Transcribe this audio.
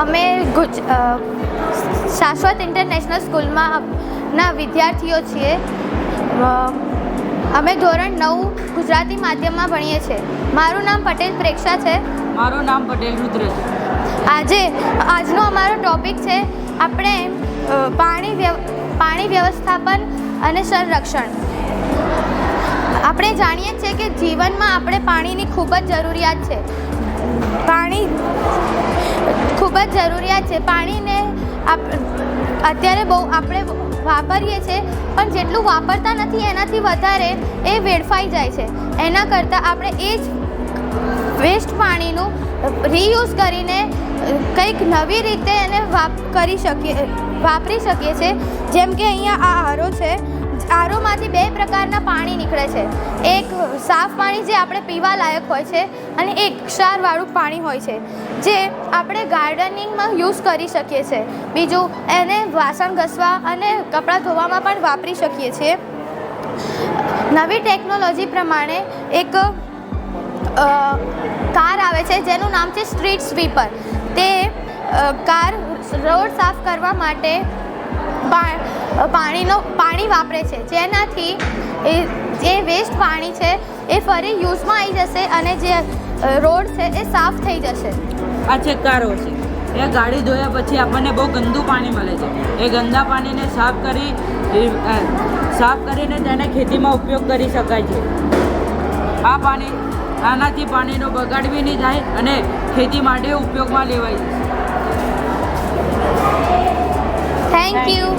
અમે શાશ્વત ઇન્ટરનેશનલ સ્કૂલમાં ના વિદ્યાર્થીઓ છીએ. અમે ધોરણ 9 ગુજરાતી માધ્યમમાં ભણીએ છીએ. મારું નામ પટેલ પ્રેક્ષા છે. મારું નામ પટેલ રુદ્ર છે. આજનો અમારો ટોપિક છે આપણે પાણી વ્યવસ્થાપન અને સંરક્ષણ. આપણે જાણીએ છીએ કે જીવનમાં આપણે પાણીની ખૂબ જ જરૂરિયાત છે. પાણીને અત્યારે બહુ આપણે વાપરીએ છીએ, પણ જેટલું વાપરતા નથી એનાથી વધારે એ વેડફાઈ જાય છે. એના કરતાં આપણે એ જ વેસ્ટ પાણીનું રીયુઝ કરીને કંઈક નવી રીતે એને વાપરી શકીએ છીએ. જેમ કે અહીંયા આ આરો છે. આરોમાંથી 2 પ્રકારના પાણી નીકળે છે. એક સાફ પાણી જે આપણે પીવા લાયક હોય છે, અને એક ક્ષારવાળું પાણી હોય છે જે આપણે ગાર્ડનિંગમાં યુઝ કરી શકીએ છીએ. બીજું એને વાસણ ઘસવા અને કપડાં ધોવામાં પણ વાપરી શકીએ છીએ. નવી ટેકનોલોજી પ્રમાણે એક કાર આવે છે જેનું નામ છે સ્ટ્રીટ સ્વીપર. તે કાર રોડ સાફ કરવા માટે પાણી વાપરે છે, જેનાથી જે વેસ્ટ પાણી છે એ ફરી યુઝમાં આવી જશે અને જે રોડ છે એ સાફ થઈ જશે. આ ચેકારો છે, એ ગાડી ધોયા પછી આપણને બહુ ગંદુ પાણી મળે છે. એ ગંદા પાણીને સાફ કરીને તેને ખેતીમાં ઉપયોગ કરી શકાય છે. આનાથી પાણીનો બગાડ બી નહીં થાય અને ખેતી માટે ઉપયોગમાં લેવાય છે. Thank you.